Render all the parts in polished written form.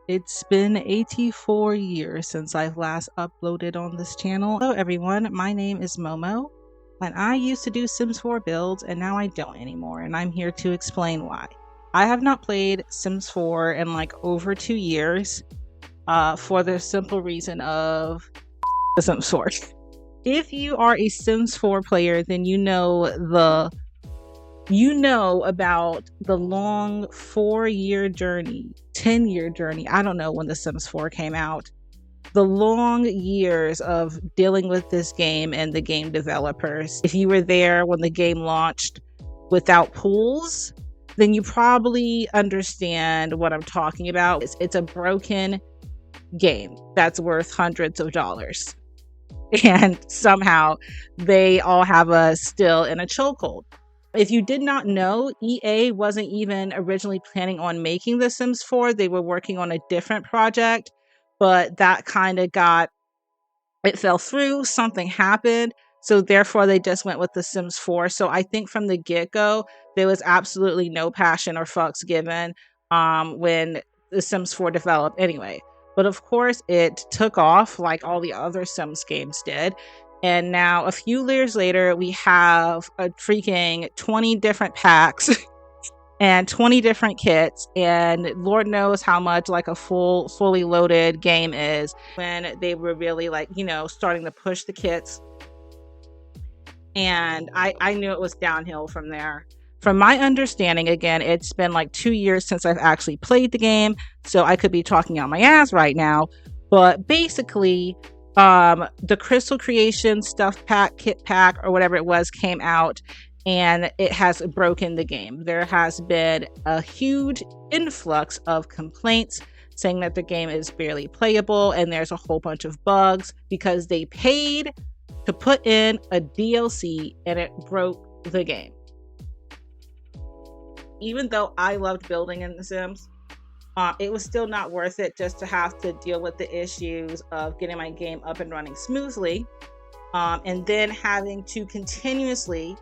It's been 84 years since I've last uploaded on this channel. Hello everyone, my name is Momo, and I used to do Sims 4 builds and now I don't anymore, and I'm here to explain why. I have not played Sims 4 in like over 2 years for the simple reason of the Sims 4. If you are a Sims 4 player, then you know about the long 4-year journey, 10-year journey. I don't know when The Sims 4 came out. The long years of dealing with this game and the game developers. If you were there when the game launched without pools, then you probably understand what I'm talking about. It's a broken game that's worth hundreds of dollars. And somehow they all have us still in a chokehold. If you did not know, EA wasn't even originally planning on making The Sims 4. They were working on a different project, but that kind of it fell through. Something happened. So therefore, they just went with The Sims 4. So I think from the get-go, there was absolutely no passion or fucks given when The Sims 4 developed anyway. But of course, it took off like all the other Sims games did. And now, a few years later, we have a freaking 20 different packs and 20 different kits. And Lord knows how much like a fully loaded game is when they were really like, starting to push the kits. And I knew it was downhill from there. From my understanding, again, it's been like 2 years since I've actually played the game, so I could be talking out my ass right now. But basically, the Crystal Creation stuff pack, kit pack, or whatever it was, came out, and it has broken the game. There has been a huge influx of complaints saying that the game is barely playable, and there's a whole bunch of bugs because they paid to put in a DLC and it broke the game. Even though I loved building in The Sims, it was still not worth it just to have to deal with the issues of getting my game up and running smoothly, and then having to continuously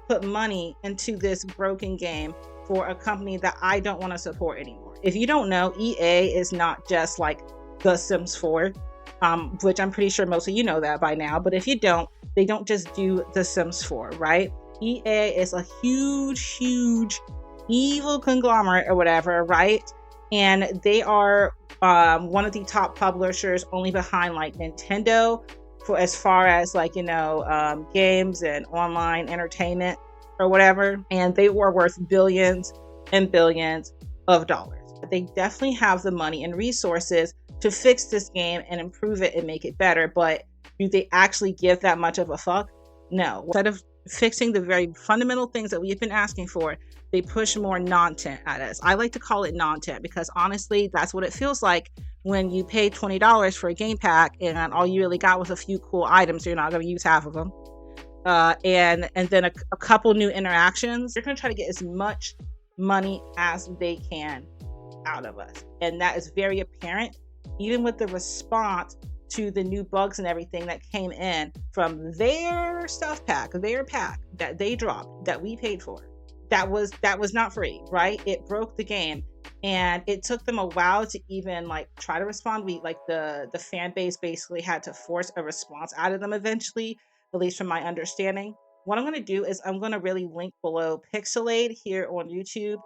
put money into this broken game for a company that I don't want to support anymore. If you don't know, EA is not just like The Sims 4, which I'm pretty sure most of you know that by now, but if you don't, they don't just do The Sims 4, right? EA is a huge evil conglomerate or whatever, right? And they are one of the top publishers, only behind like Nintendo, for as far as like games and online entertainment or whatever. And they were worth billions and billions of dollars. They definitely have the money and resources to fix this game and improve it and make it better. But do they actually give that much of a fuck? No. Instead of fixing the very fundamental things that we've been asking for, they push more non-tent at us. I like to call it non-tent because honestly, that's what it feels like when you pay $20 for a game pack and all you really got was a few cool items. You're not going to use half of them. And then a couple new interactions. They're going to try to get as much money as they can out of us. And that is very apparent, even with the response to the new bugs and everything that came in from their stuff pack, their pack that they dropped, that we paid for. That was not free, right? It broke the game, and it took them a while to even like try to respond. The fan base basically had to force a response out of them eventually, at least from my understanding. What I'm going to do is I'm going to really link below Pixelade here on YouTube.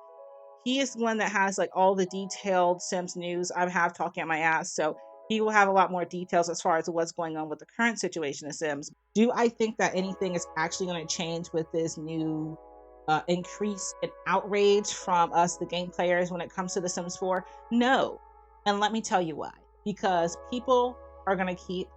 He is the one that has like all the detailed Sims news. I have talking at my ass, so he will have a lot more details as far as what's going on with the current situation of Sims. Do I think that anything is actually going to change with this new increase in outrage from us, the game players, when it comes to The Sims 4? No. And let me tell you why. Because people are going to keep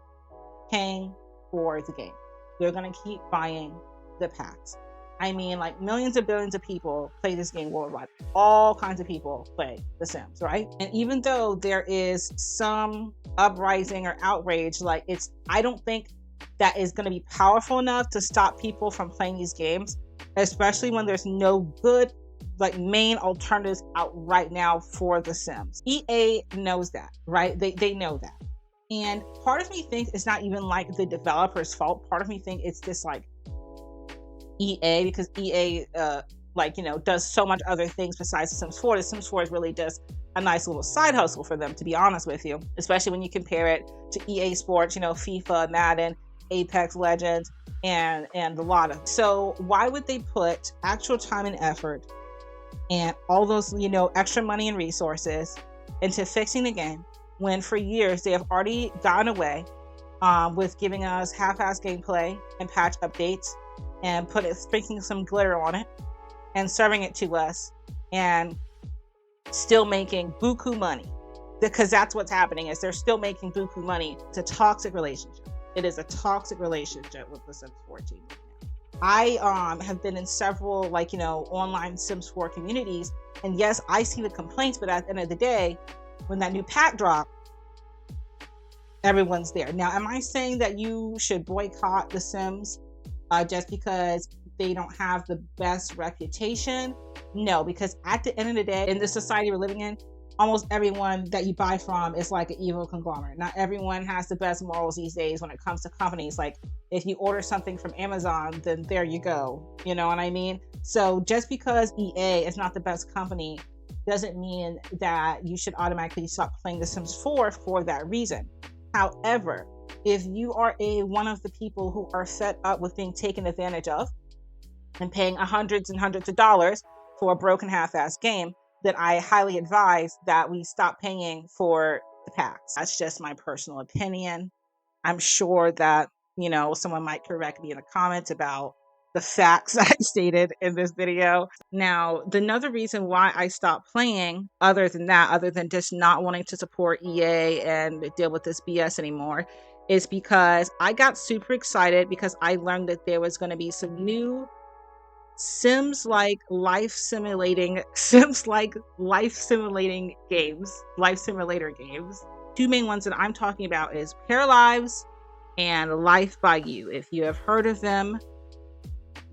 paying for the game. They're going to keep buying the packs. I mean, like millions and billions of people play this game worldwide. All kinds of people play The Sims, right? And even though there is some uprising or outrage, I don't think that is going to be powerful enough to stop people from playing these games, especially when there's no good like main alternatives out right now for The Sims. EA knows that, right? They know that. And part of me thinks it's not even like the developer's fault. Part of me thinks it's just like EA, because EA does so much other things besides The Sims 4. The Sims 4 is really just a nice little side hustle for them, to be honest with you, especially when you compare it to EA Sports, FIFA, Madden, Apex Legends, and the lot of. So why would they put actual time and effort and all those, extra money and resources into fixing the game when for years they have already gotten away with giving us half-assed gameplay and patch updates and sprinkling some glitter on it and serving it to us and still making buku money? Because that's what's happening, is they're still making buku money. It's a toxic relationship. It is a toxic relationship with the Sims 14 right now. I have been in several online Sims 4 communities, and yes, I see the complaints, but at the end of the day, when that new pack dropped, everyone's there. Now, am I saying that you should boycott the Sims just because they don't have the best reputation? No, because at the end of the day, in the society we're living in, almost everyone that you buy from is like an evil conglomerate. Not everyone has the best morals these days when it comes to companies. Like, if you order something from Amazon, then there you go. You know what I mean? So just because EA is not the best company doesn't mean that you should automatically stop playing The Sims 4 for that reason. However, if you are one of the people who are fed up with being taken advantage of and paying hundreds and hundreds of dollars for a broken half-assed game, then I highly advise that we stop paying for the packs. That's just my personal opinion. I'm sure that, someone might correct me in the comments about the facts I stated in this video. Now, another reason why I stopped playing, other than just not wanting to support EA and deal with this BS anymore, is because I got super excited because I learned that there was going to be some new Sims-like life simulating games, life simulator games. Two main ones that I'm talking about is Paralives and lifebyyou. If you have heard of them,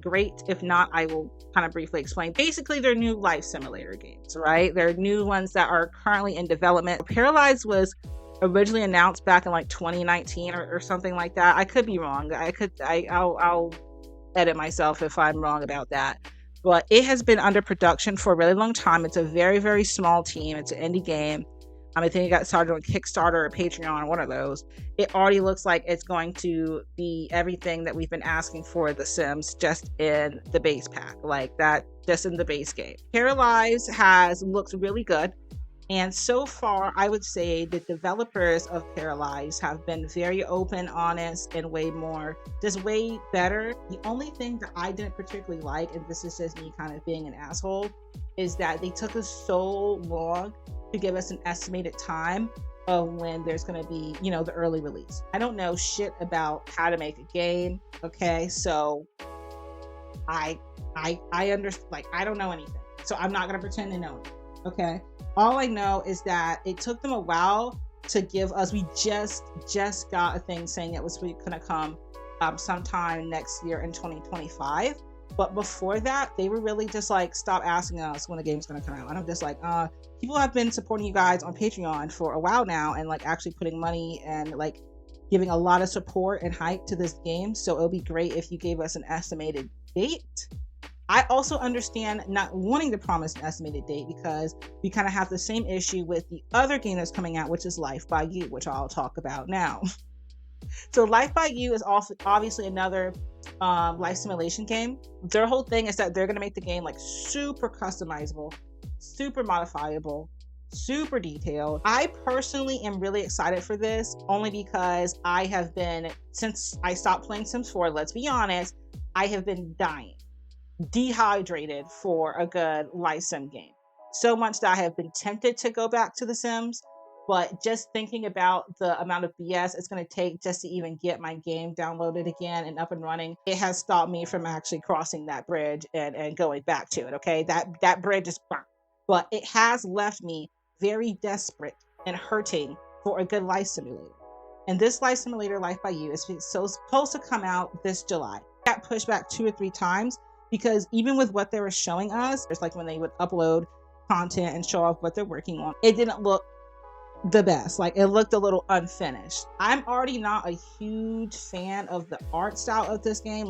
great. If not, I will kind of briefly explain. Basically, they're new life simulator games, right? They're new ones that are currently in development. Paralives was originally announced back in 2019 or something like that. I could be wrong. I'll edit myself if I'm wrong about that. But it has been under production for a really long time. It's a very, very small team. It's an indie game. I think it got started on Kickstarter or Patreon, one of those. It already looks like it's going to be everything that we've been asking for The Sims, just in the base pack, like that, just in the base game. Paralives looks really good. And so far, I would say the developers of Paralives have been very open, honest, and way better. The only thing that I didn't particularly like, and this is just me kind of being an asshole, is that they took us so long to give us an estimated time of when there's going to be, the early release. I don't know shit about how to make a game, okay? So I understand, I don't know anything. So I'm not going to pretend to know anything. Okay. All I know is that it took them a while to give us. We just got a thing saying it was going to come sometime next year in 2025. But before that, they were really just stop asking us when the game's going to come out. And I'm just people have been supporting you guys on Patreon for a while now and actually putting money and giving a lot of support and hype to this game. So it'll be great if you gave us an estimated date. I also understand not wanting to promise an estimated date because we kind of have the same issue with the other game that's coming out, which is lifebyyou, which I'll talk about now. So lifebyyou is also obviously another life simulation game. Their whole thing is that they're going to make the game super customizable, super modifiable, super detailed. I personally am really excited for this only because since I stopped playing Sims 4, let's be honest, I have been dying, dehydrated for a good life sim game. So much that I have been tempted to go back to The Sims, but just thinking about the amount of BS it's going to take just to even get my game downloaded again and up and running, it has stopped me from actually crossing that bridge and going back to it. Okay, that bridge is burnt, but it has left me very desperate and hurting for a good life simulator. And this life simulator, lifebyyou, is supposed to come out this July. It got pushed back 2 or 3 times because even with what they were showing us, it's when they would upload content and show off what they're working on, it didn't look the best. It looked a little unfinished. I'm already not a huge fan of the art style of this game.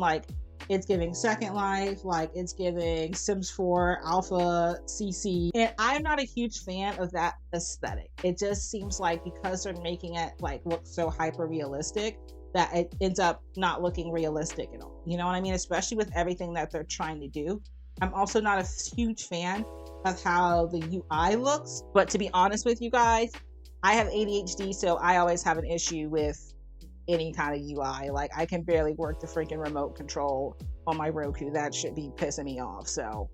it's giving Second Life, like it's giving Sims 4 Alpha CC. And I'm not a huge fan of that aesthetic. It just seems like because they're making it like look so hyper realistic that it ends up not looking realistic at all. You know what I mean? Especially with everything that they're trying to do. I'm also not a huge fan of how the UI looks, but to be honest with you guys, I have ADHD, so I always have an issue with any kind of UI. Like I can barely work the freaking remote control on my Roku. That should be pissing me off. So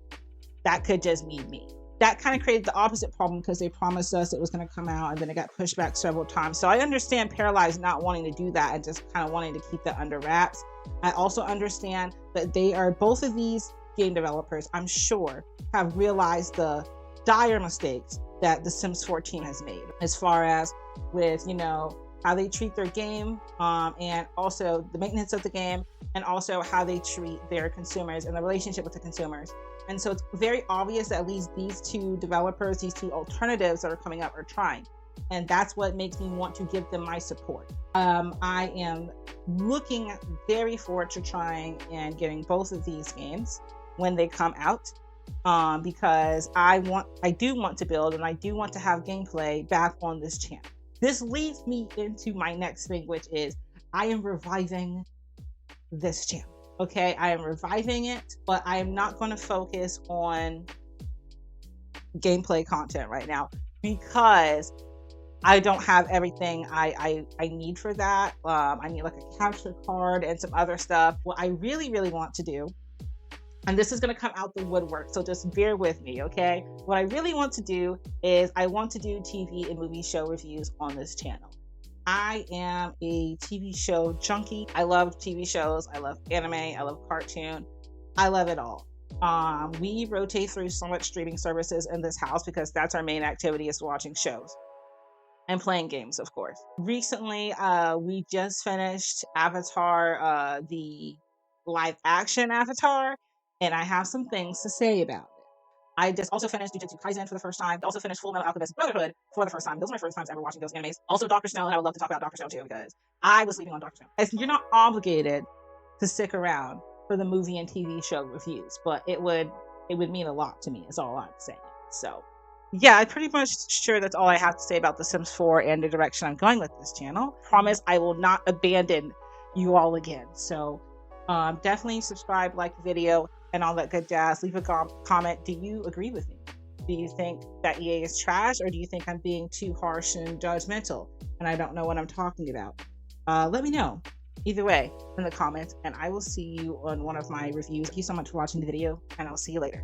that could just be me. That kind of created the opposite problem because they promised us it was going to come out and then it got pushed back several times. So I understand Paralives not wanting to do that and just kind of wanting to keep that under wraps. I also understand that they are, both of these game developers, I'm sure, have realized the dire mistakes that the Sims 4 team has made as far as with, you know, how they treat their game, and also the maintenance of the game, and also how they treat their consumers and the relationship with the consumers. And so it's very obvious that at least these two developers, these two alternatives that are coming up are trying. And that's what makes me want to give them my support. I am looking very forward to trying and getting both of these games when they come out, because I do want to build and I do want to have gameplay back on this channel. This leads me into my next thing, which is I am reviving this channel. Okay, I am reviving it, but I am not going to focus on gameplay content right now because I don't have everything I need for that. I need like a capture card and some other stuff. What I really, really want to do, and this is going to come out the woodwork, so just bear with me, okay? What I really want to do is I want to do TV and movie show reviews on this channel. I am a TV show junkie. I love TV shows. I love anime. I love cartoon. I love it all. We rotate through so much streaming services in this house because that's our main activity, is watching shows and playing games, of course. Recently, we just finished Avatar, the live action Avatar, and I have some things to say about it. I just also finished Jujutsu Kaisen for the first time. I also finished Full Metal Alchemist Brotherhood for the first time. Those are my first times ever watching those animes. Also Dr. Stone. I would love to talk about Dr. Stone too because I was sleeping on Dr. Stone. You're not obligated to stick around for the movie and TV show reviews, but it would mean a lot to me. Is all I'm saying. So yeah, I'm pretty much sure that's all I have to say about The Sims 4 and the direction I'm going with this channel. Promise I will not abandon you all again. So definitely subscribe, like the video, and all that good jazz. Leave a comment. Do you agree with me? Do you think that EA is trash, or do you think I'm being too harsh and judgmental and I don't know what I'm talking about? Let me know either way in the comments, and I will see you on one of my reviews. Thank you so much for watching the video, and I'll see you later.